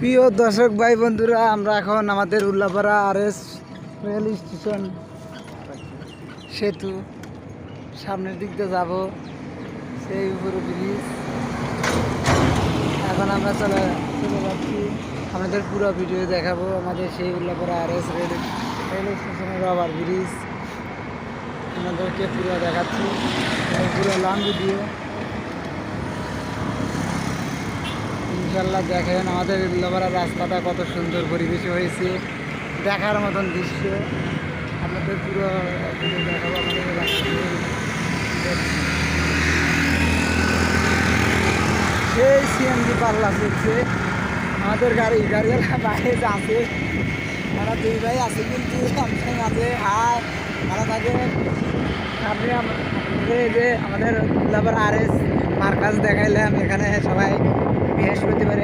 প্রিয় দর্শক ভাই বন্ধুরা, আমরা এখন আমাদের উল্লাপাড়া RS রেল স্টেশন সেতু সামনের দিক দিয়ে যাবো, সেই উপরে ব্রিজ। এখন আমরা চলে যাচ্ছি, আমাদের পুরো ভিডিও দেখাবো আমাদের সেই উল্লাপাড়া RS রেল স্টেশনের ওভার ব্রিজ আমাদেরকে পুরো দেখাচ্ছি, পুরো লং ভিডিও। ইনশাল্লাহ দেখেন আমাদের উল্লাপাড়া রাস্তাটা কত সুন্দর পরিবেশ হয়েছে, দেখার মতন দৃশ্য। আপনাদের পুরো দেখাবো আমাদের সেই CNG পাল্লা চলছে, আমাদের গাড়িওয়ালা বাইরে আছে, আমরা দুই ভাই আছে, কিন্তু আমাদের মাঝে ভালো থাকে। আপনি এই যে আমাদের উল্লাপাড়া RS মার্কাজ দেখাইলাম, এখানে সবাই বৃহস্পতিবারে